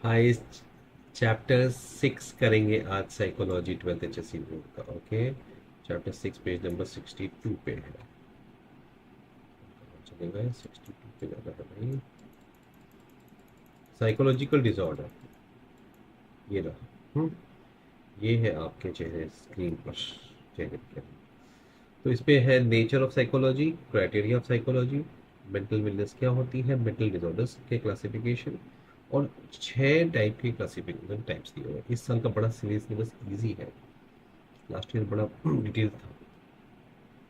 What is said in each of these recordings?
High chapter 6 करेंगे आज psychology 12th HSC board का। ओके, चैप्टर 6 पेज नंबर 62 पे है। चले गए 62 पे जाना है भाई। साइकोलॉजिकल डिसऑर्डर, ये रहा। ये है आपके चेहरे स्क्रीन पर, चेहरे पे। तो इस पे है nature of psychology, criteria of psychology, mental wellness क्या होती है, मेंटल डिसऑर्डर्स के क्लासिफिकेशन, और 6 टाइप के क्लासिफिकेशन टाइप्स दिए हुए हैं। इस साल का बड़ा सीरीज सिलेबस इजी है, लास्ट ईयर बड़ा डिटेल था।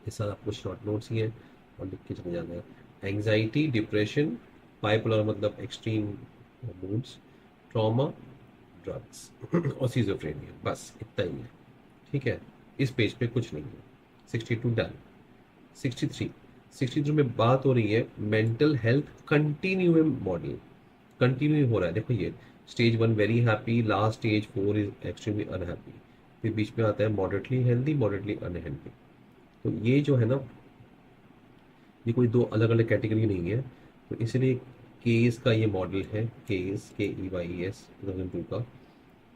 इस साल आपको शॉर्ट नोट्स ही हैं और लिख के चले जाना है। एंग्जाइटी, डिप्रेशन, बाइपोलर मतलब एक्सट्रीम मूड्स, ट्रॉमा, ड्रग्स और सिजोफ्रेनिया, बस इतना ही है। ठीक है, इस पेज पे कुछ नहीं है। 62 डन। 63, 63 में बात हो रही है mental health continuum model. Continue हो रहा है, देखो ये stage 1 very happy, last stage 4 is extremely unhappy, फिर बीच में आता है मॉडरेटली हेल्दी, मॉडरेटली अनहेल्दी। तो ये जो है ना, ये कोई दो अलग अलग कैटेगरी नहीं है। तो इसलिए केस का ये मॉडल है, केस KEYES 2002 का,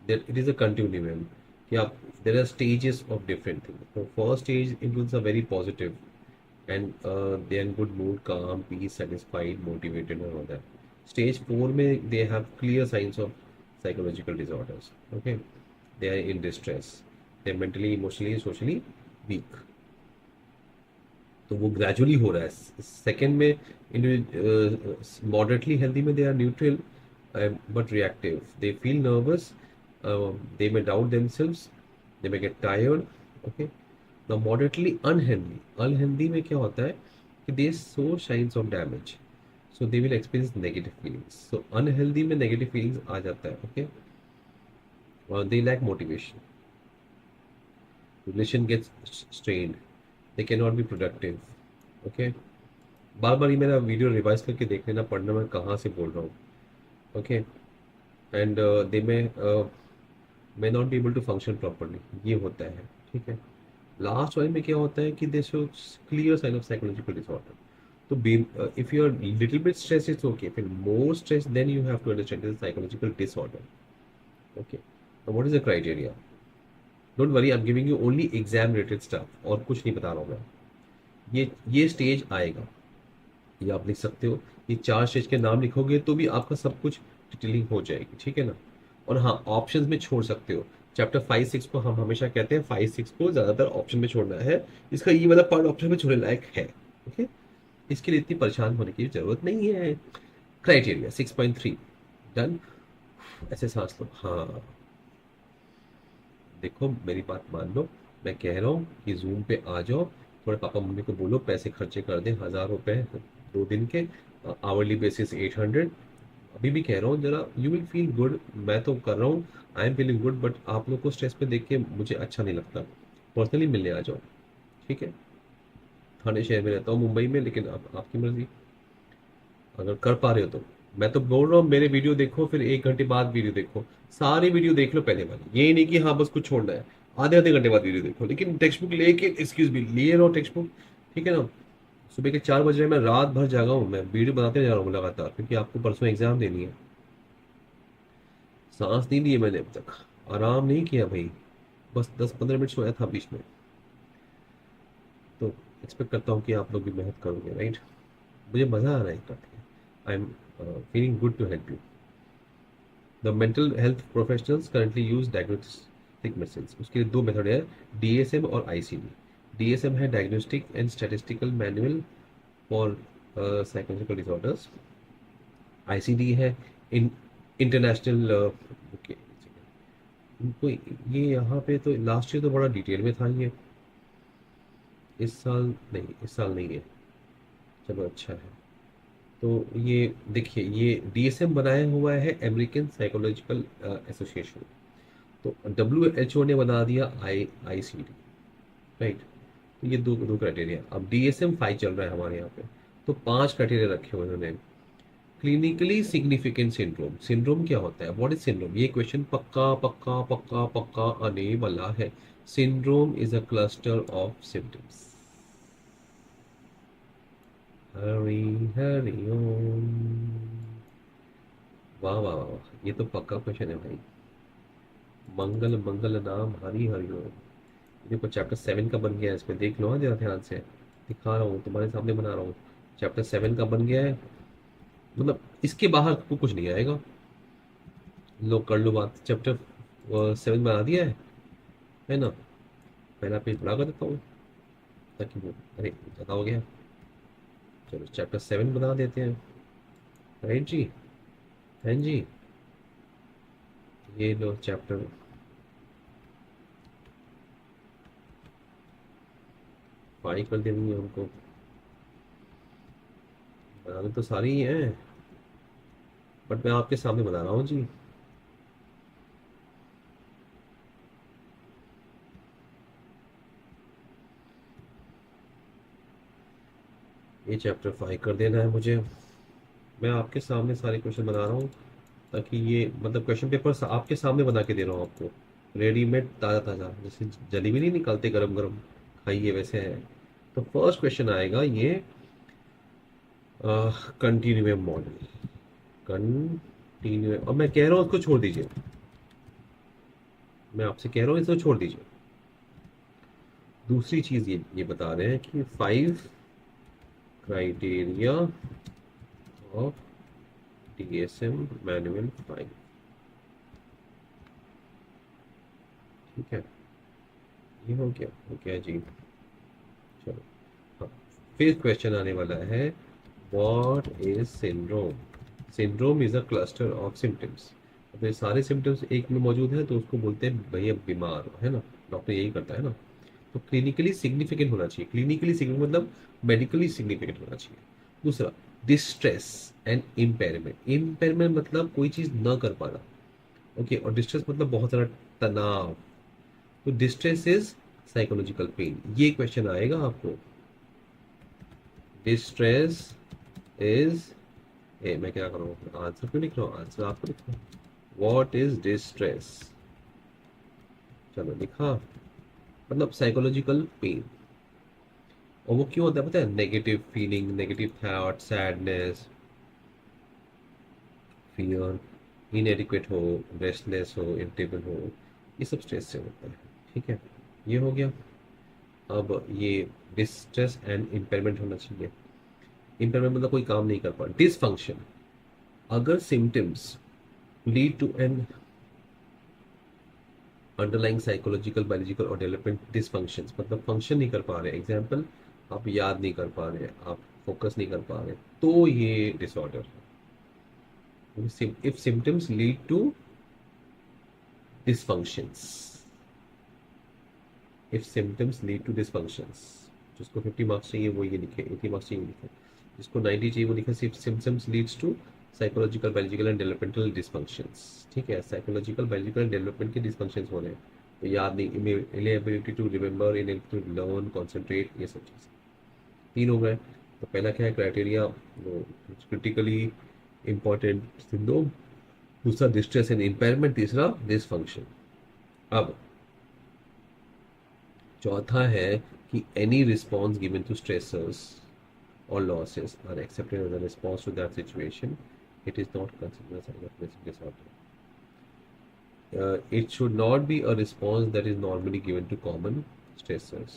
that it is a continuum, कि आप there are stages of different things. So first stage includes a very positive and they are in good mood, calm, peace, satisfied, motivated and all that. Stage 4 में they have clear signs of psychological disorders. Okay, they are in distress, they are mentally, emotionally, socially weak. तो वो gradually हो रहा है। Second में moderately healthy में they are neutral but reactive, they feel nervous, they may doubt themselves, they may get tired. Okay, the moderately unhealthy, unhealthy में क्या होता है कि they show signs of damage, so they will experience negative feelings. So unhealthy में negative feelings आ जाता है। Okay, और they lack motivation, relation gets strained, they can not be productive. Okay, बार बार ये मेरा वीडियो रिवाइज करके देख लेना, पढ़ना मैं कहाँ से बोल रहा हूँ। Okay, and they may not be able to function properly, ये होता है। ठीक है, लास्ट वाले में क्या होता है कि they show clear sign of psychological disorder. तो be if you are little bit stress it's okay, फिर more stress then you have to understand this psychological disorder. Okay, what is the criteria? Don't worry, I am giving you only exam related stuff, और कुछ नहीं बता रहा हूँ मैं। ये stage आएगा, ये आप लिख सकते हो। ये 4 स्टेज के नाम लिखोगे तो भी आपका सब कुछ डिटेलिंग हो जाएगी। ठीक है ना? और हाँ, ऑप्शंस में छोड़ सकते हो। चैप्टर 5-6 को हम हमेशा कहते हैं 5-6 को ज़्यादातर ऑप्शन में छोड़ना है। इसका ये मतलब पार्ट ऑप्शन में छोड़ने लायक है। ओके, इसके लिए इतनी परेशान होने की जरूरत नहीं है। Criteria 6.3 done. ऐसे सांस लो, हाँ। देखो मेरी बात मान लो, मैं कह रहा हूँ कि जूम पे आ जाओ, थोड़े पापा मम्मी को बोलो पैसे खर्चे कर दें, 1000 रुपए 2 दिन के, आवरली बेसिस 800। अभी भी कह रहा हूँ, जरा यू विल फील गुड। मैं तो कर रहा हूँ, आई एम फीलिंग गुड, बट आप लोग को स्ट्रेस पे देख के मुझे अच्छा नहीं लगता। पर्सनली मिलने आ जाओ। ठीक है, थाने शहर में रहता हूँ, मुंबई में, लेकिन अब आपकी मर्जी, अगर कर पा रहे हो तो। मैं तो बोल रहा हूँ मेरे वीडियो देखो, फिर 1 घंटे बाद वीडियो देखो, सारी वीडियो देख लो पहले वाली, ये नहीं कि हाँ बस कुछ छोड़ना है। आधे आधे घंटे बाद वीडियो देखो, लेकिन टेक्स्ट बुक लेके, एक्सक्यूज मी, लिए रहो टेक्स्ट बुक। ठीक है ना? सुबह के 4 बज रहे, मैं रात भर जागा हूँ, मैं वीडियो बनाते जा रहा हूँ लगातार, क्योंकि आपको परसों एग्जाम देनी है। सांस नहीं ली है मैंने अब तक, आराम नहीं किया भाई, बस 10-15 मिनट सोया था बीच में। तो एक्सपेक्ट करता हूँ कि आप लोग भी मेहनत करोगे, राइट? मुझे मज़ा आ रहा है करके। I am feeling good to help you. The mental health professionals currently use diagnostic medicine. उसके लिए 2 मेथड है, DSM और ICD। DSM है diagnostic and statistical manual for psychological disorders. ICD है इन इंटरनेशनल। ओके, इनको ये यहाँ पे तो लास्ट ईयर तो बड़ा डिटेल में था ये, इस साल नहीं, इस साल नहीं है। चलो अच्छा है। तो ये देखिए, ये DSM बनाया हुआ है अमेरिकन साइकोलॉजिकल एसोसिएशन। तो WHO ने बना दिया ICD, राइट? तो ये दो दो क्राइटेरिया। अब DSM-5 चल रहा है हमारे यहाँ पे, तो 5 क्राइटेरिया रखे हुए उन्होंने। क्लिनिकली सिग्निफिकेंट सिंड्रोम, सिंड्रोम क्या होता है, व्हाट इज सिंड्रोम? ये क्वेश्चन पक्का पक्का पक्का पक्का आने वाला है। Syndrome is a cluster of symptoms. Hari Hari Om, वाह वाह वाह वाह, ये तो पक्का क्वेश्चन है भाई। मंगल मंगल नाम हरि हरि हो। देखो चैप्टर 7 का बन गया है, इसमें देख लो हाँ जरा ध्यान से। दिखा रहा हूँ तुम्हारे सामने, बना रहा हूँ। चैप्टर 7 का बन गया है, मतलब इसके बाहर को कुछ नहीं आएगा। लो कर लो बात, चैप्टर 7 बना दिया है ना। पहला पेज बड़ा कर देता हूँ ताकि वो, अरे ज़्यादा हो गया। चलो चैप्टर 7 बना देते हैं। राइट जी। हैं जी। ये लो चैप्टर, फाइल कर देनी है हमको। बनाने तो सारी ही हैं, बट मैं आपके सामने बना रहा हूँ जी। ये चैप्टर 5 कर देना है मुझे। मैं आपके सामने सारे क्वेश्चन बना रहा हूँ, ताकि ये मतलब क्वेश्चन पेपर आपके सामने बना के दे रहा हूँ आपको। रेडीमेड ताज़ा ताज़ा, जैसे जलेबी नहीं निकालते गरम गरम, खाइए वैसे है। तो फर्स्ट क्वेश्चन आएगा ये, कंटिन्यूम मॉडल। कंटिन्यू, अब मैं कह रहा हूँ उसको छोड़ दीजिए। मैं आपसे कह रहा हूँ इसको छोड़ दीजिए। दूसरी चीज़ ये बता रहे हैं कि 5 क्राइटेरिया ऑफ DSM मैनुअल 5। ठीक है, ये हो गया जी। चलो, हाँ, फिर क्वेश्चन आने वाला है, what is syndrome. Syndrome is a cluster of symptoms. अब ये सारे सिम्टम्स एक में मौजूद है तो उसको बोलते हैं भैया बीमार हो, है ना। डॉक्टर यही करता है ना। तो क्लिनिकली सिग्निफिकेंट होना चाहिए, क्लिनिकली सिग्निफिकेंट मतलब मेडिकली सिग्निफिकेंट होना चाहिए। दूसरा, डिस्ट्रेस एंड इम्पेयरमेंट। इम्पेयरमेंट मतलब कोई चीज़ न कर पाना। ओके, और डिस्ट्रेस मतलब बहुत सारा तनाव। तो डिस्ट्रेस इज साइकोलॉजिकल पेन, ये क्वेश्चन आएगा आपको। डिस्ट्रेस इज, ए मैं क्या करूँ, आंसर क्यों लिख रहा हूँ, आंसर आपको लिख रहा हूँ। व्हाट इज डिस्ट्रेस, चलो लिखा, मतलब साइकोलॉजिकल पेन। और वो क्यों होता है पता है, negative feeling, negative thought, sadness, fear, इनएडिक्वेट हो, रेस्टलेस हो, इरिटेबल हो, ये सब स्ट्रेस से होता है। ठीक है, ये हो गया। अब ये डिस्ट्रेस एंड इम्पेयरमेंट होना चाहिए। इम्पेयरमेंट मतलब कोई काम नहीं कर पा, डिसफंक्शन। अगर symptoms lead to an underlying psychological, biological और डेवलपमेंट डिसफंक्शंस, मतलब फंक्शन नहीं कर पा रहे, एग्जाम्पल आप याद नहीं कर पा रहे, आप फोकस नहीं कर पा रहे, तो ये डिसऑर्डर है। If symptoms lead to dysfunctions, if symptoms lead to dysfunctions, जिसको 50 मार्क्स चाहिए वो ये लिखे, 80 मार्क्स चाहिए लिखे, जिसको 90 चाहिए वो लिखे symptoms leads to psychological, biological and developmental dysfunctions. ठीक है, साइकोलॉजिकल, बायोलॉजिकल एंड डेवलपमेंट के डिसफंक्शंस हो रहे हैं, तो याद नहीं, inability to remember, inability to learn, concentrate, ये सब चीज़। 3 हो गए। तो पहला क्या है, क्राइटेरिया क्रिटिकली इंपॉर्टेंट सिंड्रोम। दूसरा डिस्ट्रेस एंड इम्पेयरमेंट, तीसरा डिसफंक्शन। अब चौथा है कि any response given to stressors or losses are accepted as a response to that situation, it is not considered a sign of mental disorder. It should not be a response that is normally given to common stressors.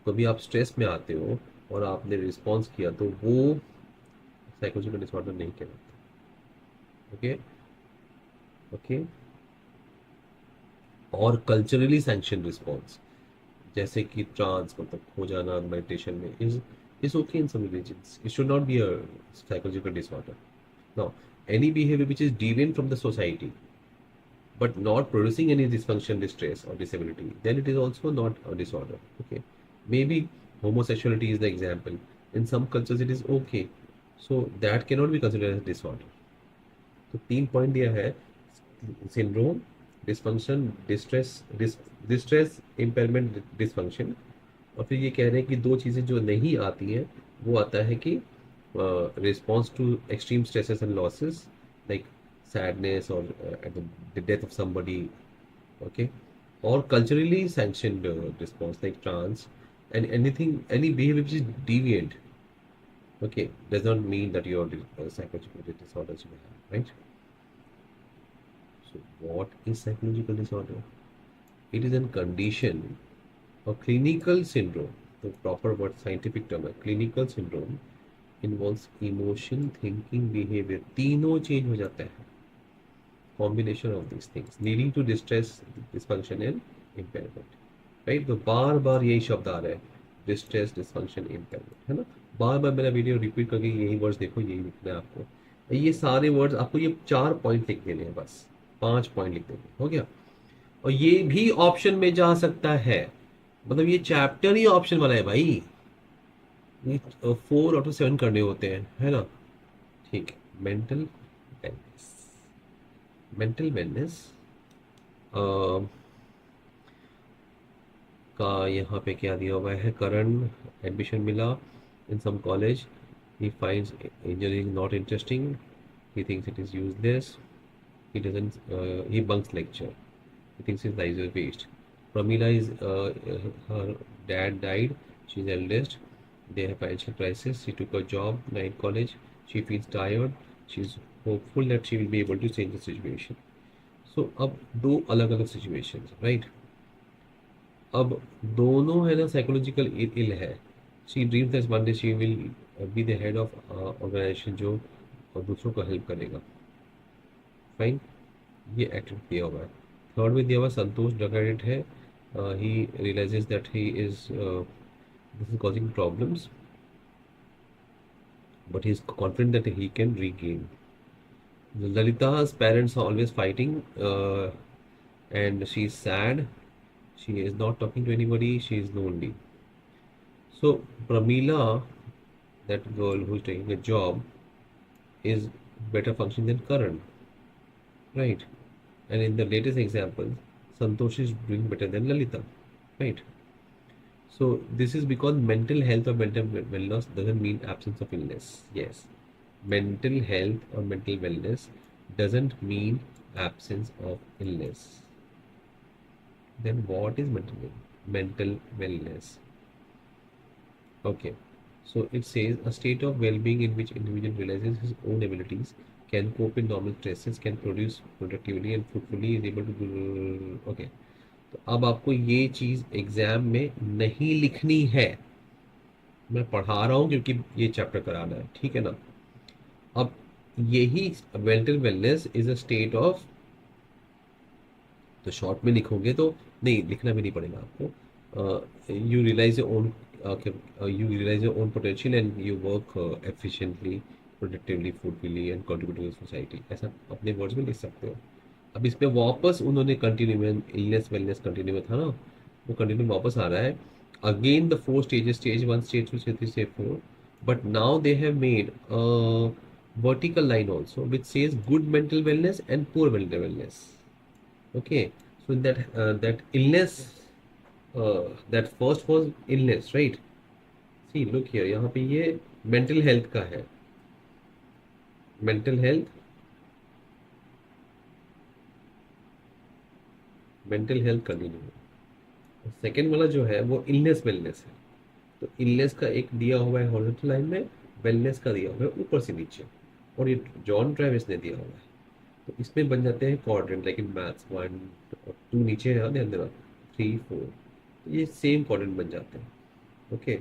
कभी आप stress में आते हो और आपने response किया तो वो साइकोलॉजिकल डिसऑर्डर नहीं कहलाता। Okay, okay. और कल्चरली सैंक्शन रिस्पॉन्स, जैसे कि ट्रांस मतलब खो जाना मेडिटेशन में, is okay in some religions, it should not be a psychological disorder. Now, any behavior which is deviant from the society but not producing any dysfunction, distress, or disability, then it is also not a disorder. Okay, maybe homosexuality is the example. In some cultures, it is okay, so that cannot be considered as disorder. तो 3 point दिया है, syndrome, dysfunction, distress, impairment, dysfunction. और फिर ये कह रहे हैं कि दो चीज़ें जो नहीं आती हैं, वो आता है कि response to extreme stresses and losses, like sadness और the death of somebody. Okay, और culturally sanctioned response like trance, and anything, any behaviour which is deviant Okay, does not mean that your psychological disorders you have, right? So, what is psychological disorder? It is a condition, a clinical syndrome. The proper word, scientific term है clinical syndrome involves emotion, thinking, behavior तीनों change हो जाता है. Combination of these things leading to distress, dysfunction and impairment. Right, तो बार बार यही शब्द आ रहा है, डिस्ट्रेस, डिसफंक्शन, इम्पेयरमेंट, है ना. बार बार मेरा वीडियो रिपीट करके यही वर्ड्स देखो, यही लिखना है आपको. ये सारे वर्ड्स आपको ये 4 पॉइंट लिख देने हैं, बस 5 पॉइंट लिख देने, हो गया. और ये भी ऑप्शन में जा सकता है, मतलब ये चैप्टर ही ऑप्शन वाला है भाई. ये 4 आउट ऑफ 7 करने होते हैं, है ना. ठीक है. मेंटल वेलनेस, मेंटल वेलनेस का यहाँ पे क्या दिया हुआ है. करंट एडमिशन मिला in some college, he finds engineering not interesting, he thinks it is useless, he doesn't he bunks lecture, he thinks his life is waste. Pramila is her dad died, she's eldest, they have financial crisis, she took a job night college, she feels tired, she's hopeful that she will be able to change the situation. So अब दो अलग अलग situations, right. अब दोनों है ना psychological ill है. She dreams that one day she will be the head of organisation जो दूसरों को हेल्प करेगा. फाइन, ये एक्टिव दिया हुआ है. थर्ड में दिया हुआ संतोष ड्रग है. He realises that he is this is causing problems, but he is confident that he can regain. Lalita's parents are always fighting, and she is sad. She is not talking to anybody. She is lonely. So Pramila, that girl who is taking a job, is better functioning than Karan, right? And in the latest example, Santosh is doing better than Lalita, right? So this is because mental health or mental wellness doesn't mean absence of illness. Yes, mental health or mental wellness doesn't mean absence of illness. Then what is mental wellness? Okay, so it says a state of well-being in which individual realizes his own abilities, can cope in normal stresses, can produce productively and fruitfully, is able to do. Okay, तो अब आपको ये चीज़ exam में नहीं लिखनी है, मैं पढ़ा रहा हूँ क्योंकि ये चैप्टर कराना है, ठीक है ना. अब यही mental wellness is a state of, तो शॉर्ट में लिखोगे तो नहीं लिखना भी नहीं पड़ेगा आपको. You realise your own, you realize your own potential and you work efficiently, productively, fruitfully and contribute to the society. ऐसा अपने वर्ड्स में लिख सकते हो. अब इस पे वापस उन्होंने कंटिन्यू में इलनेस वेलनेस कंटिन्यू में था ना, वो कंटिन्यू वापस आ रहा है. Again the 4 stages, stage 1, stage 2, stage 3, stage 4, but now they have made a vertical line also which says good mental wellness and poor mental wellness. Okay, so in that illness, that first was illness, right. See, look here, यहाँ पे ये mental health का है, mental health, mental health continue है. Second वाला जो है वो इलनेस वेलनेस है. तो इलनेस का एक दिया हुआ है हॉरिजॉन्टल लाइन में, वेलनेस का दिया हुआ है ऊपर से नीचे, और ये जॉन ट्रेविस ने दिया हुआ है. तो इसमें बन जाते हैं क्वाड्रेंट, लाइक इन मैथ्स 1 और 2 नीचे है, ध्यान देना, 3 4, तो ये सेम क्वाड्रेंट बन जाते हैं. ओके,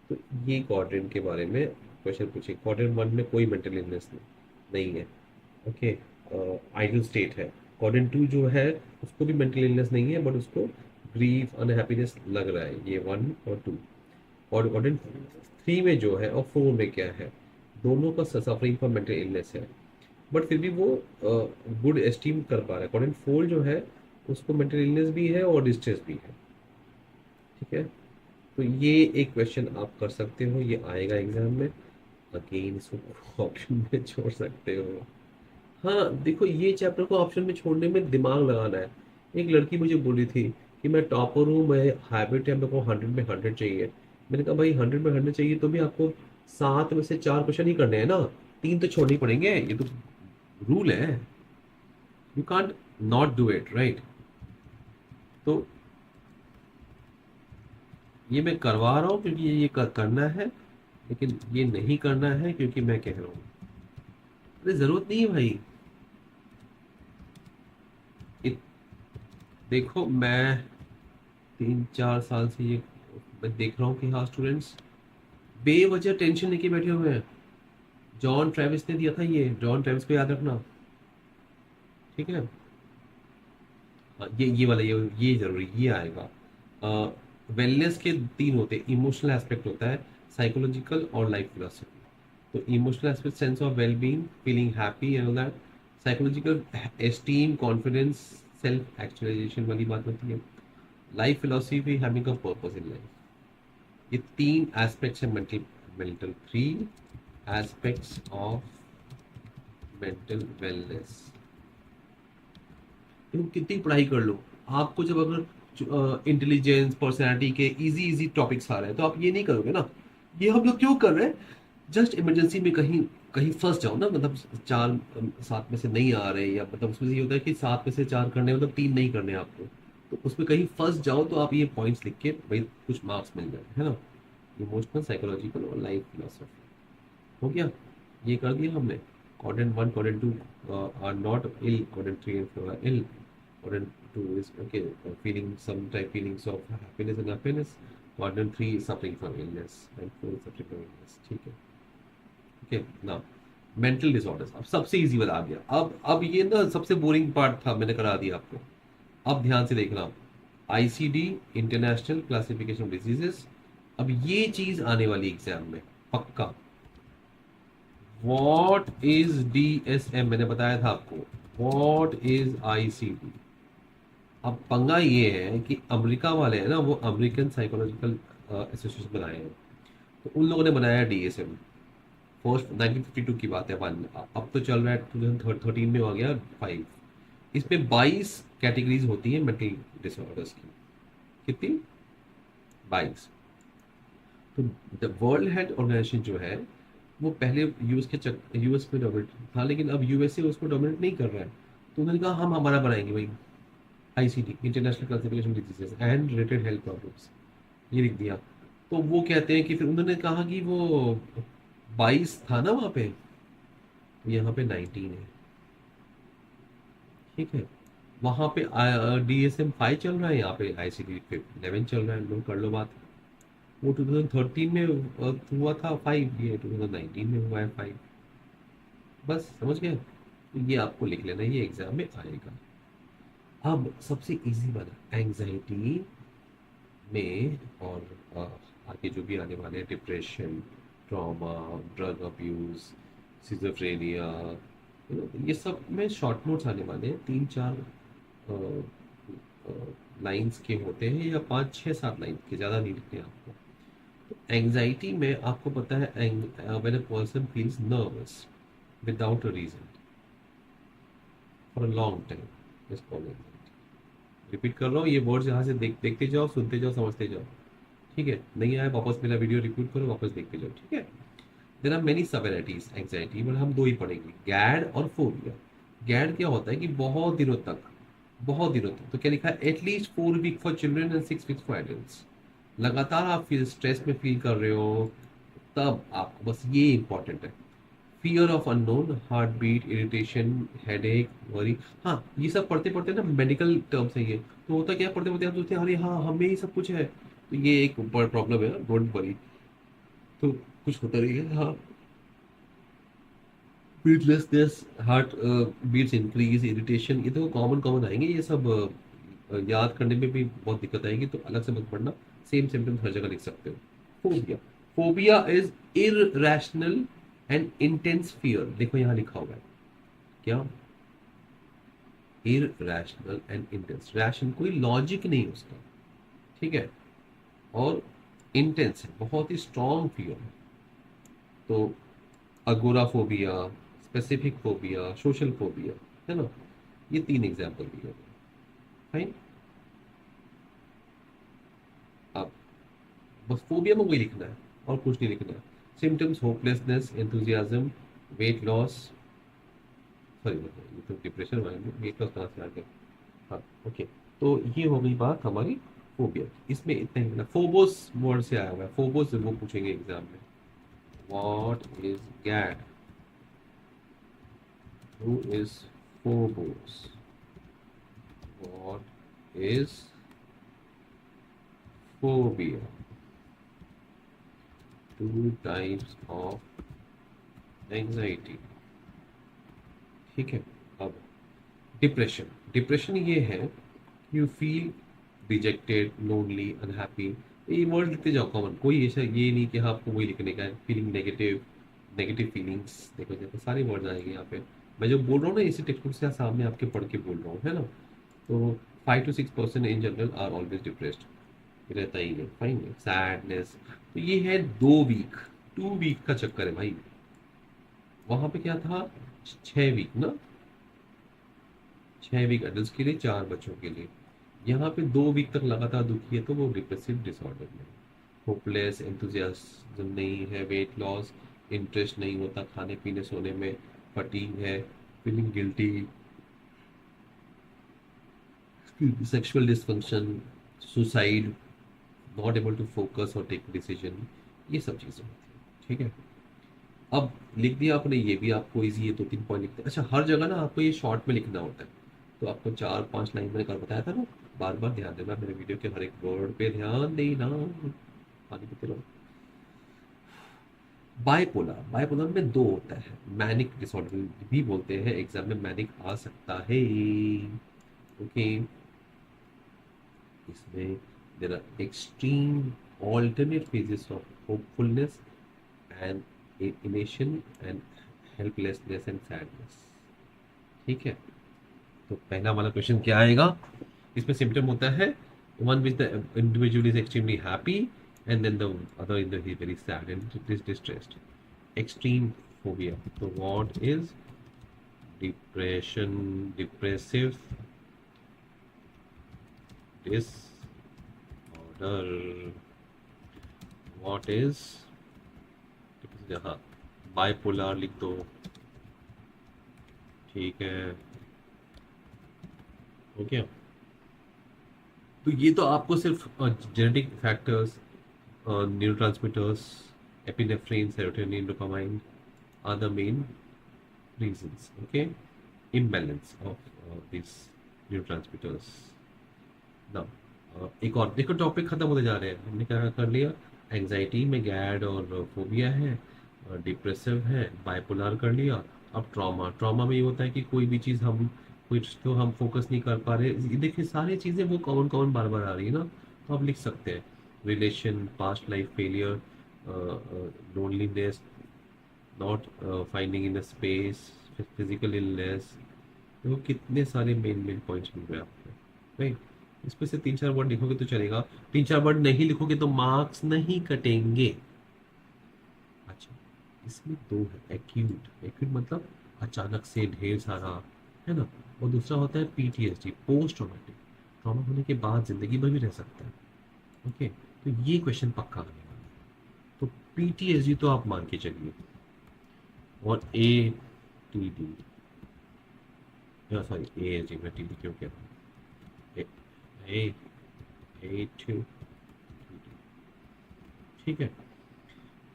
तो ये क्वाड्रेंट के बारे में क्वेश्चन पूछिए. क्वाड्रेंट 1 में कोई मेंटल इलनेस नहीं है. ओके, आइडल स्टेट है. क्वाड्रेंट 2 जो है उसको भी मेंटल इलनेस नहीं है, बट उसको ग्रीफ अनहैप्पीनेस लग रहा है, ये 1 और 2. और क्वाड्रेंट 3 में जो है और 4 में क्या है, दोनों का सफरिंग फ्रॉम मेंटल इलनेस है, बट फिर भी वो गुड एस्टीम कर पा रहा है. क्वाड्रेंट 4 जो है उसको मेंटल इलनेस भी है और डिस्ट्रेस भी है. ठीक है, तो ये एक क्वेश्चन आप कर सकते हो, ये आएगा एग्जाम में. अगेन इसको ऑप्शन में छोड़ सकते हो. हाँ देखो, ये चैप्टर को ऑप्शन में छोड़ने में दिमाग लगाना है. एक लड़की मुझे बोली थी कि मैं टॉपर हूँ, मैं हैबिट है, मेरे को 100 में 100 चाहिए. मैंने कहा भाई 100 में 100 चाहिए तो भी आपको 7 में से 4 क्वेश्चन ही करने हैं ना, 3 तो छोड़ने ही पड़ेंगे, ये तो रूल है. You can't not do it, right. तो ये मैं करवा रहा हूँ क्योंकि ये करना है. लेकिन ये नहीं करना है क्योंकि मैं कह रहा हूँ। अरे जरूरत नहीं है भाई। इत, देखो मैं 3-4 साल से ये मैं देख रहा हूँ कि हाँ स्टूडेंट्स बेवजह टेंशन लेके बैठे हुए हैं। जॉन ट्रेविस ने दिया था, ये जॉन ट्रेविस को याद रखना, ठीक है। हाँ, ये वाला ये जरूरी ये आएगा। वेलनेस के तीन होते हैं, इमोशनल एस्पेक्ट होता है, साइकोलॉजिकल और लाइफ फिलोसफी। तो emotional aspect sense of well being, feeling happy and all that. Psychological esteem, confidence, self actualisation वाली बात होती है। Life philosophy having a purpose in life. ये तीन एस्पेक्ट्स हैं mental mental three aspects of mental wellness. तुम कितनी पढ़ाई कर लो, आपको जब अगर इंटेलिजेंस पर्सनालिटी के इजी इजी टॉपिक्स आ रहे हैं तो आप ये नहीं करोगे ना। ये हम लोग क्यों कर रहे हैं? जस्ट इमरजेंसी में कहीं कहीं फंस जाओ ना, मतलब चार सात में से नहीं आ रहे, या मतलब उसमें ये होता है कि सात में से चार करने मतलब तीन नहीं करने आपको। तो उसमें कहीं फंस जाओ तो आप ये पॉइंट्स लिख के भाई कुछ मार्क्स मिल जाए, है ना। इमोशनल, साइकोलॉजिकल और लाइफ फिलोसफी हो गया। ये कर दिया हमने। quadrant 1 quadrant 2 are not ill, quadrant 3 and 4 are ill, quadrant 2 is okay, feeling some type feelings of happiness and happiness, quadrant 3 is suffering from illness and 4 is suffering from illness, ठीक है। Okay ना, mental disorders अब सबसे easy वाला आ गया। अब ये ना सबसे बोरिंग पार्ट था, मैंने करा दिया आपको। अब ध्यान से देखना, ICD international classification of diseases. अब ये चीज आने वाली एग्जाम में पक्का। वॉट इज डीएसएम, मैंने बताया था आपको। What is ICD. अब पंगा ये है कि अमेरिका वाले हैं ना, वो अमेरिकन साइकोलॉजिकल एसोसिएशन बनाए हैं। तो उन लोगों ने बनाया डीएसएम फर्स्ट 1952 की बात है। अब तो चल रहा है 2013 में हो गया 5। इसमें 22 कैटेगरीज होती है मेंटल डिसऑर्डर्स की। कितनी? 22। तो द वर्ल्ड हेल्थ ऑर्गेनाइजेशन जो है वो पहले यूएस में डोमिनेट था, लेकिन अब यूएसए उसको डोमिनेट नहीं कर रहा है। तो उन्होंने कहा हम हमारा बनाएंगे भाई, ICD international classification diseases and related health problems, ये लिख दिया। तो वो कहते हैं कि फिर उन्होंने कहा कि वो 22 था ना वहाँ पे, तो यहाँ पे 19 है, ठीक है। वहाँ पे डीएसएम 5 चल रहा है, यहाँ पे आईसीडी 11 चल रहा है, लो कर लो बात। वो 2013 में हुआ था 5, ये 2019 में हुआ है 5। बस समझ गए। तो ये आपको लिख लेना, ये एग्जाम में आएगा। अब सबसे इजी वाला एंजाइटी में, और आगे जो भी आने वाले हैं, depression, trauma, drug abuse, schizophrenia, ये सब में शॉर्ट नोट्स आने वाले हैं। 3-4 लाइंस के होते हैं, या 5-6-7 लाइन के, ज़्यादा नहीं लिखते हैं आपको। तो एंजाइटी में आपको पता है, when a person feels nervous without a reason for a long time is called anxiety. Repeat कर रहा हूँ, ये वर्ड्स यहाँ से देखते जाओ, सुनते जाओ, समझते जाओ, ठीक है। नहीं आया वापस मेरा वीडियो रिपीट करो, वापस देखते जाओ, ठीक है। देयर आर मेनी सब वेराइटीज एंजाइटी, बट हम दो ही पढ़ेंगे, गैड और फोबिया। गैड क्या होता है कि बहुत दिनों तक तो क्या लिखा है, at least 4 week for children and 6 weeks for adults. लगातार आप फील स्ट्रेस में फील कर रहे हो, तब आपको बस ये इंपॉर्टेंट है। Fear of unknown, heart beat, irritation, headache, worry. हाँ, ये सब पढ़ते पढ़ते ना मेडिकल टर्म्स है ये। तो होता क्या, पढ़ते पढ़ते हम सोचते हैं अरे हाँ हमें ही सब कुछ है। तो ये एक बड़ा प्रॉब्लम है, डोंट वरी। तो कुछ होता नहीं है, हाँ। Breathlessness, heart beats increase, irritation, ये तो कॉमन कॉमन आएंगे ये सब। याद करने में भी बहुत दिक्कत आएगी, तो अलग से मत पढ़ना। सेम सिम्टम्स हर जगह लिख सकते हो। Phobia, phobia is irrational and intense fear. देखो यहाँ लिखा हुआ है क्या, इररेशनल एंड इंटेंस। रैशन कोई लॉजिक नहीं है उसका, ठीक है। और इंटेंस है, बहुत ही स्ट्रॉन्ग फियर है। तो agoraphobia, specific phobia, social phobia, है ना। ये 3 एग्जाम्पल दिए हैं। फाइन। अब बस फोबिया में वही लिखना है और कुछ नहीं लिखना है। Symptoms hopelessness, enthusiasm, weight loss, sorry ये तो डिप्रेशन वाले, वेट लॉस कहाँ से आ गया। हाँ, ओके। तो ये हो गई बात हमारी फोबिया की। इसमें इतना ही, फोबोस वर्ड से आया हुआ है, फोबोस वो पूछेंगे एग्जाम में। What is GAD? Who is Phobos? What is phobia? Two types of anxiety. ठीक है. अब डिप्रेशन. डिप्रेशन ये है, you feel rejected, lonely, unhappy. ये वर्ड लिखते जाओ कॉमन, कोई ऐसा ये नहीं कि हाँ आपको वही लिखने का है. फीलिंग नेगेटिव, नेगेटिव फीलिंग्स, देखो देखो सारे वर्ड आएंगे यहाँ पे. मैं जो बोल रहा हूँ ना इसी टेक्स्ट बुक से सामने आपके पढ़ के बोल रहा हूँ, है ना. तो 5 to 6% in general R always depressed. रहता ही है, फाइन है. सैडनेस. तो ये है 2 वीक, 2 वीक का चक्कर है भाई. वहां पे क्या था, 6 वीक ना. 6 वीक एडल्ट के लिए, 4 बच्चों के लिए. यहाँ पे 2 वीक तक लगातार दुखी है तो वो डिप्रेसिव डिसऑर्डर में. होपलेस, एंथुजियाज्म नहीं है, वेट लॉस, इंटरेस्ट नहीं होता खाने पीने सोने में, फटीग है, feeling guilty, sexual dysfunction, suicide, not able to focus और टेक डिसीजन. ये सब चीज़ें होती हैं. ठीक है. अब लिख दिया आपने, ये भी आपको इजी है, 2-3 पॉइंट लिखते हैं. अच्छा, हर जगह ना आपको ये शॉर्ट में लिखना होता है. तो आपको 4-5 लाइन मैंने कल बताया था ना. बार बार ध्यान देना मेरे वीडियो के हर एक वर्ड पे, ध्यान देना. पानी पीते रहो. बाइपोलर. बाइपोलर में दो होता है. मैनिक डिसऑर्डर भी बोलते हैं, एग्जाम में मैनिक आ सकता है. ओके. इसमें there are extreme alternate phases of hopefulness and elation and helplessness and sadness. ठीक है. तो पहला वाला क्वेश्चन क्या आएगा. इसमें सिम्टम होता है, one which the individual is extremely happy and then the other is very sad and distressed. Extreme phobia. तो what is depression, depressive disorder. What is, हाँ, बाइपोलर लिख दो. ठीक है. हो गया. तो ये तो आपको सिर्फ genetic factors, neurotransmitters, epinephrine, serotonin, dopamine are the main reasons. Okay. Imbalance of these neurotransmitters. Now एक और देखो, टॉपिक खत्म होते जा रहे हैं. हमने क्या कर लिया, एंजाइटी में गैड और फोबिया है, डिप्रेसिव है, बाइपोलर कर लिया. अब ट्रॉमा. ट्रॉमा में ये होता है कि कोई भी चीज़ हम, कुछ तो हम फोकस नहीं कर पा रहे. ये देखिए सारी चीज़ें वो कॉमन कॉमन बार बार आ रही है ना. तो आप लिख सकते हैं relation, past life failure, loneliness, not finding in the space, physical illness. देखो कितने सारे मेन मेन पॉइंट्स मिल रहे हैं आपको. राइट. इसमें से 3-4 वर्ड लिखोगे तो चलेगा. 3-4 वर्ड नहीं लिखोगे तो मार्क्स नहीं कटेंगे. अच्छा. इसमें दो है. एक्यूट. एक्यूट मतलब अचानक से ढेर सारा, है ना. और दूसरा होता है पीटीएसडी, पोस्ट ट्रॉमेटिक. ट्रॉमा होने के बाद जिंदगी भर भी रह सकता है. ओके. तो ये क्वेश्चन पक्का आने वाला है. तो पीटीएसडी तो आप मान के चलिए. और A T D, sorry A S D में टी डी क्यों कह रहा हूँ. ए ए टू. ठीक है.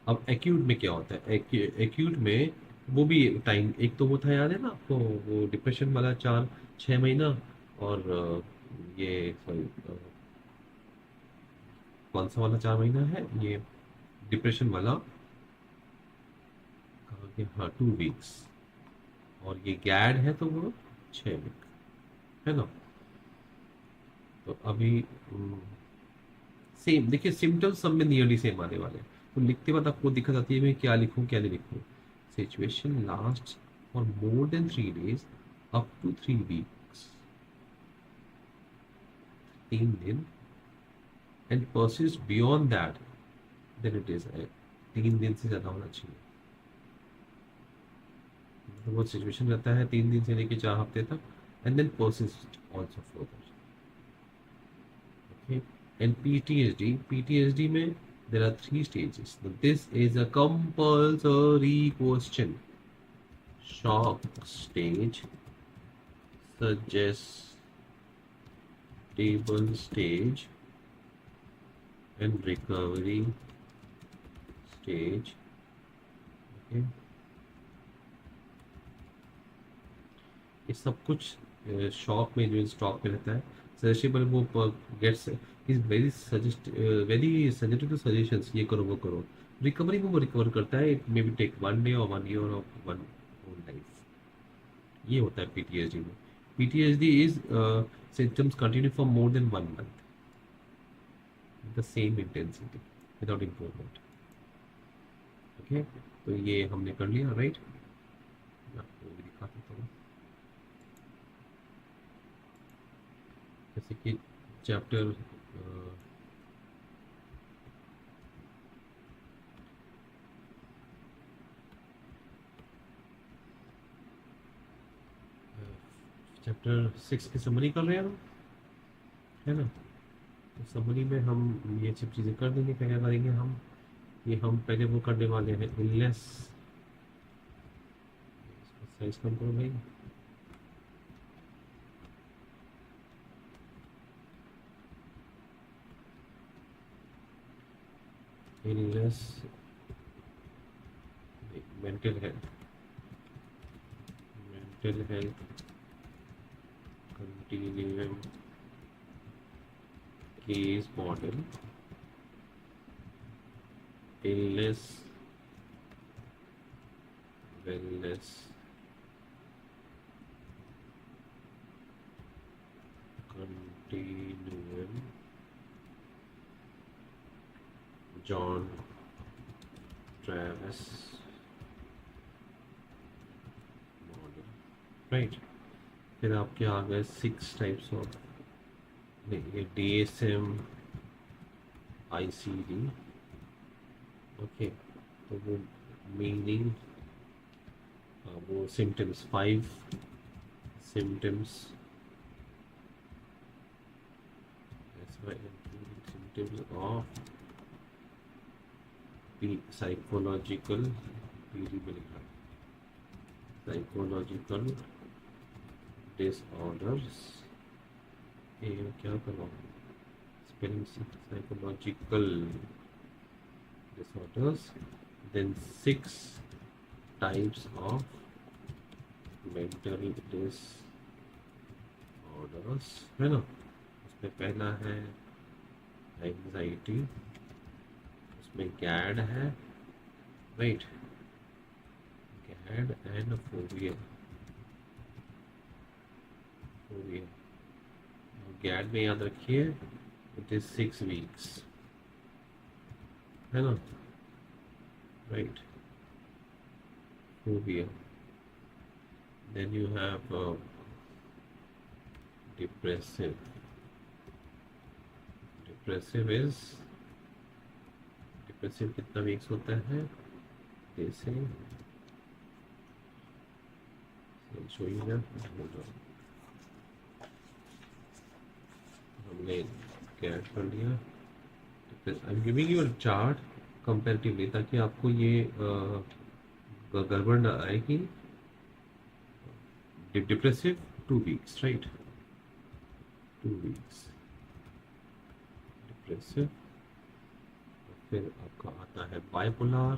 अब एक्यूट में क्या होता है, एक्यूट में वो भी टाइम, एक तो वो था याद है ना आपको, वो डिप्रेशन वाला 4-6 महीना. और ये सॉरी, कौन सा वाला 4 महीना है ये डिप्रेशन वाला, कहा कि हाँ 2 वीक्स. और ये गैड है तो वो 6 वीक, है ना. तो अभी सेम देखिए, सिम्टम्स सब में नियरली सेम आने वाले हैं. तो लिखते वक्त आपको दिक्कत आती है मैं क्या लिखूं क्या नहीं लिखूं. Situation last for more than 3 days, up to 3 weeks, 3 दिन, and persist beyond that, then it is 3 दिन से ज्यादा होना चाहिए. तो वो सिचुएशन रहता है 3 दिन से लेके 4 हफ्ते तक, and then persist also further. Okay. And PTSD में there are 3 stages. This is a compulsory question. Shock stage, suggestible stage, and recovery stage, okay, ये सब कुछ शॉप में जो स्टॉक में रहता है सजेस्टेबल, वो gets is very suggest very sensitive to suggestions, ये करो वो करो। रिकवरी को वो रिकवर करता है, it may be take 1 day और 1 ईयर और 1 होल लाइफ। ये होता है पीटीएसडी में। PTSD is symptoms continue for more then 1 month, the same intensity without improvement. Okay, तो ये हमने कर लिया, राइट। मैं आपको भी दिखा देता हूँ, जैसे कि चैप्टर चैप्टर 6 की समरी कर रहे हैं हम, है ना। तो समरी में हम ये सब चीज़ें कर देंगे। क्या क्या करेंगे हम, ये हम पहले वो करने वाले हैं इलनेस, साइज कम करो भाई। Illness, mental health, mental health continuum case model, illness wellness continuum John Travis model, right. फिर आपके आ गए 6 टाइप्स ऑफ, ये DSM ICD। ओके, तो वो मीनिंग, वो symptoms, 5 symptoms, symptoms of psychological, PD में लिखा साइकोलॉजिकल डिसऑर्डर्स, ये क्या करवा spelling, psychological disorders, then 6 types of mental disorders, है ना। उसमें पहला है एंजाइटी, उसमें गैड है, right, GAD and phobia. Phobia, GAD में याद रखिए इट इज 6 वीक्स, है ना, right, phobia. Then you have depressive. Depressive कितना वीक्स होता है, जैसे शो यू ना, हमने कैट कर लिया। आई am giving you a chart comparatively, ताकि आपको ये गड़बड़ ना आए कि depressive 2 weeks, right, 2 weeks depressive. फिर आपका आता है बाइपोलर।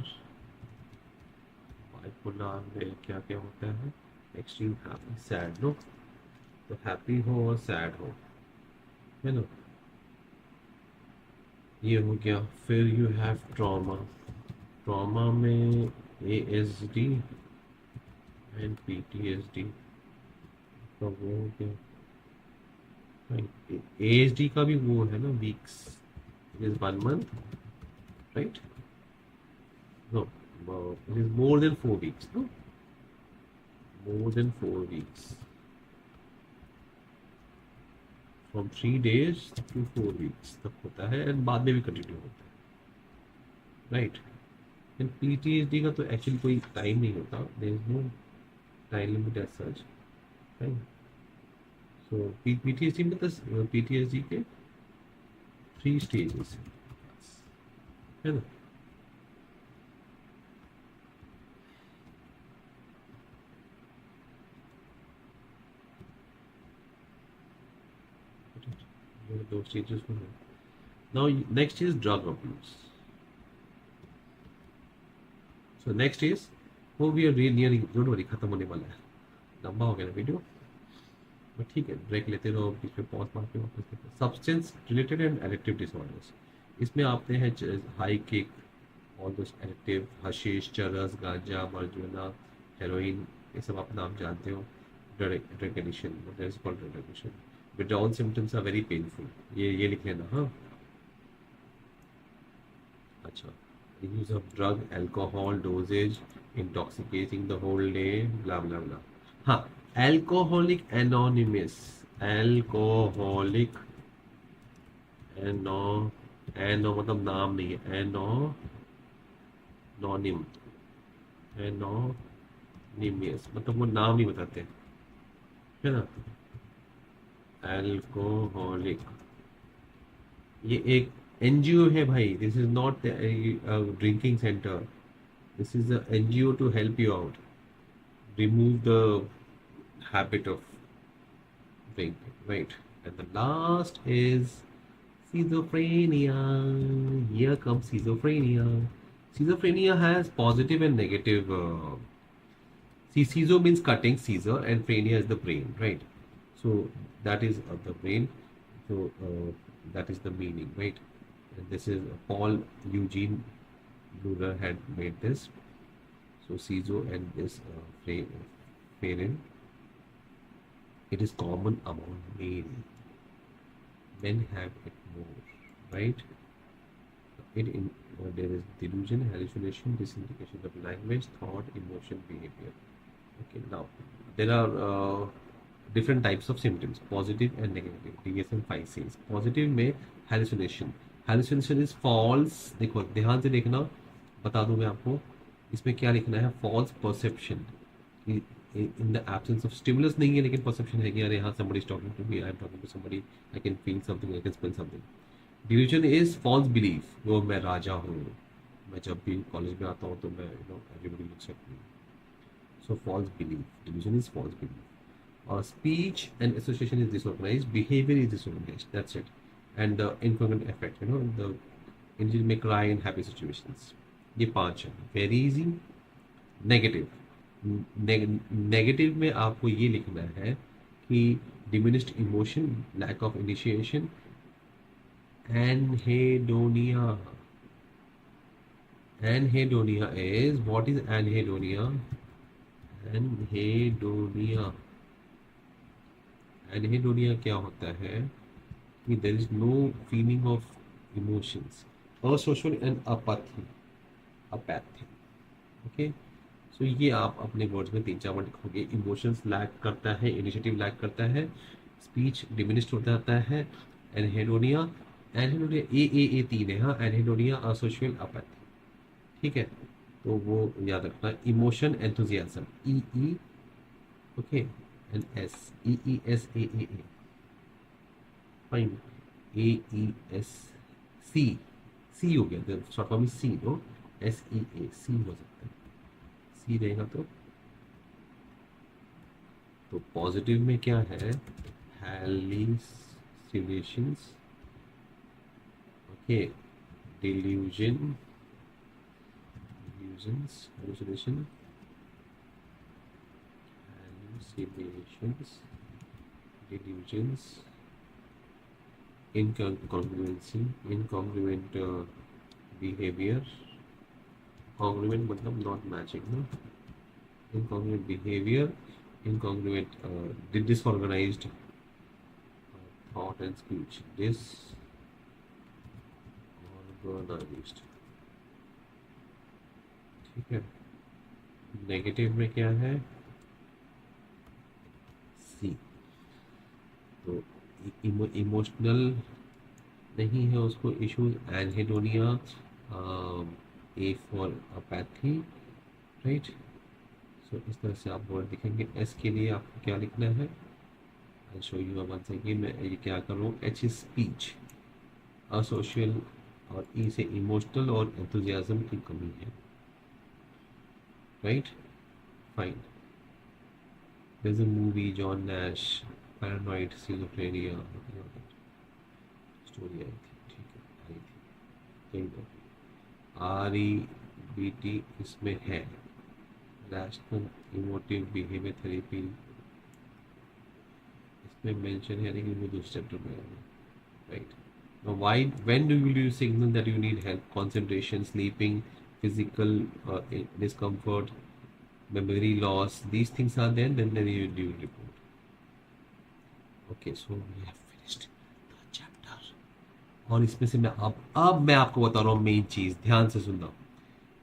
बाइपोलर में क्या क्या होता है, एक्सट्रीम हैप्पी सैड, नो, तो हैप्पी हो और सैड हो, है ना, ये हो गया। फिर यू हैव ट्रॉमा। ट्रॉमा में ASD एंड PTSD का वो हो गया। ASD का भी वो है ना, weeks, it is 1 month, right, no, it is more than 4 weeks, no, more than 4 weeks, from 3 days to 4 weeks तक होता है, एंड बाद में भी कंटिन्यू होता है, राइट। एंड PTSD का तो एक्चुअली कोई टाइम नहीं होता, there is no time limit as such, right. So PTSD में तो PTSD के 3 स्टेजेस है ना। ये 2 स्टेजेस में है। Now next is drug abuse. So next is वो we are really don't worry, खत्म होने वाला है, लंबा हो गया ना वीडियो, बट ठीक है, ब्रेक लेते रहो, बीच में पॉज मार के वापस देखो। Substance related and addictive disorders, इसमें आते हैं high kick, all those addictive, hashish, चरस, गांजा, marijuana, हेरोइन, ये सब आप नाम जानते हो। Drug addiction, that is called drug addiction. Withdrawal symptoms are very painful, ये लिख लेना हाँ। अच्छा, use of drug, alcohol dosage, intoxicating the whole day, blah blah blah. हाँ, alcoholic anonymous, alcoholic एनो, एनो मतलब नाम नहीं है, एनोनिम, एनोनिमियस मतलब वो नाम नहीं बताते, है ना। अल्कोहलिक, ये एक एनजीओ है भाई, this is not drinking centre, this is a NGO to help you out, remove the habit of drinking, right? And the last is schizophrenia. Here comes schizophrenia. Schizophrenia has positive and negative. See, schizo means cutting, Caesar, and phrenia is the brain, right? So that is the brain. So that is the meaning, right? And this is Paul Eugene Luder had made this. So schizo and this pherin, it is common among men. Men have it more, right? There is delusion, hallucination, disintegration of language, thought, emotion, behavior. Okay, now there are different types of symptoms, positive and negative. DSM-5 says positive में hallucination. Hallucination is false. देखो ध्यान से देखना, बता दूं मैं आपको, इसमें क्या लिखना है, false perception. In the absence of stimulus नहीं है, लेकिन perception है कि अरे हाँ somebody is talking to me, I am talking to somebody, I can feel something, I can smell something. Delusion is false belief, वो मैं राजा हूँ, मैं जब भी कॉलेज में आता हूँ तो मैं everybody looks at me. So false belief, delusion is false belief. Speech and association is disorganized, behavior is disorganized, that's it. And the incongruent effect, the individual may cry in happy situations. ये पांच है, very easy. Negative, negative में आपको ये लिखना है कि diminished emotion, lack of initiation, anhedonia. Anhedonia is, what is anhedonia? Anhedonia, anhedonia क्या होता है कि there is no feeling of emotions, asocial and apathy. Okay, so ये आप अपने वर्ड्स में तीन चार वर्ड लिखोगे। इमोशंस लैक करता है, इनिशिएटिव लैक करता है, स्पीच डिमिनिश्ड हो जाता है, एनहेडोनिया, एनहेडोनिया ए तीन है हाँ, एनहेडोनिया, असोशियल, अपैथी, ठीक है। तो वो याद रखना, emotion, enthusiasm, E E, okay, and S, E E S A, fine, A E S, C, C हो गया, short form C, no, S E A, C हो सकता है, सी रहेगा तो पॉजिटिव में क्या है, hallucinations, okay, delusion, hallucination, delusions, incongruency, incongruent behavior, congruent मतलब not matching, no, incongruent behavior, incongruent disorganized thought and speech, disorganized, ठीक है। नेगेटिव में क्या है, सी, तो इमोशनल नहीं है उसको issues, anhedonia, A for apathy, right. So इस तरह से आप वर्ड लिखेंगे। एस के लिए आपको क्या लिखना है, I show you once again, मैं ये क्या कर रहा हूँ, एच इज स्पीच, असोशियल, और ई से इमोशनल और एंथुजियाज्म की कमी है, right, fine. There's a movie, John Nash, Paranoid Schizophrenia, story I थी, ठीक है, आई थी कई बार, REBT इसमें है, रैशनल इमोटिव बिहेवियर थेरेपी, इसमें मेंशन है लेकिन वो दूसरे चैप्टर में है, right. Now, why, when do you signal that you need help? Concentration, sleeping, physical discomfort, memory loss. These things are there. Then you report. Okay, so we have finished the chapter. और इसमें से मैं अब मैं आपको बता रहा हूँ मेन चीज, ध्यान से सुनना.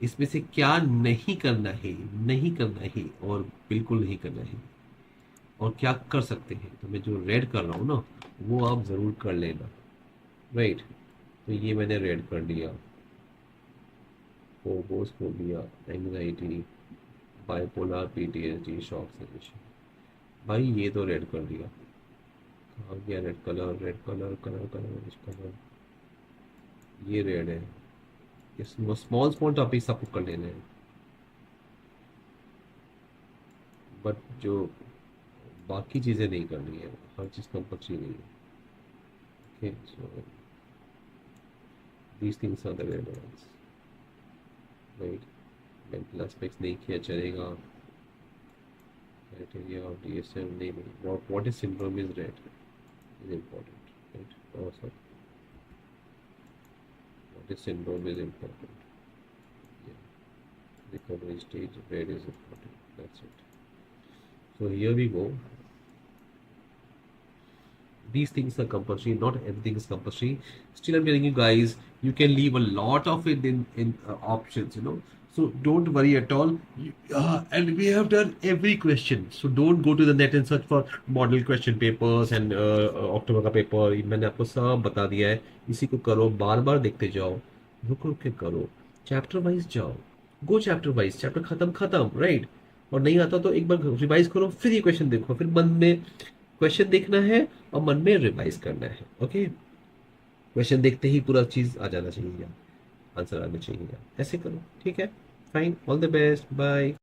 इसमें से क्या नहीं करना है, नहीं करना है और बिल्कुल नहीं करना है, और क्या कर सकते हैं. तो मैं जो रेड कर रहा हूँ ना, वो आप जरूर कर लेना, राइट. तो ये मैंने रेड कर लिया. Phobia, anxiety, bipolar, PTSD, shock session. भाई ये तो रेड कर दिया. कहाँ गया red colour, red colour, colour colour, colour. ये रेड है. इसमें स्मॉल स्मॉल टॉपिक्स आपको कर लेने हैं, बट जो बाकी चीज़ें नहीं करनी है, हर चीज़ कंपल्सरी नहीं है. Okay, so these things are the red ones, right. Mental aspects नहीं किया चलेगा. criteria of DSM naming. What is syndrome is red is important, right? Also, what is syndrome is important. Yeah. Recovery stage red is important. That's it. So here we go. These things are compulsory. Not everything is compulsory. Still, I'm telling you guys, you can leave a lot of it in options. So don't worry at all. And we have done every question. So don't go to the net and search for model question papers and October का paper. मैंने आपको सब बता दिया है. इसी को करो, बार बार देखते जाओ, रुक रुक के करो, चैप्टर वाइज जाओ, गो चैप्टर वाइज, चैप्टर खत्म खत्म, राइट. और नहीं आता तो एक बार रिवाइज करो, फिर ये क्वेश्चन देखो, फिर मन में क्वेश्चन देखना है और मन में रिवाइज करना है. ओके, क्वेश्चन देखते ही पूरा चीज आ जाना चाहिए, आंसर आना चाहिए, ऐसे करो. ठीक है, fine, all the best, bye.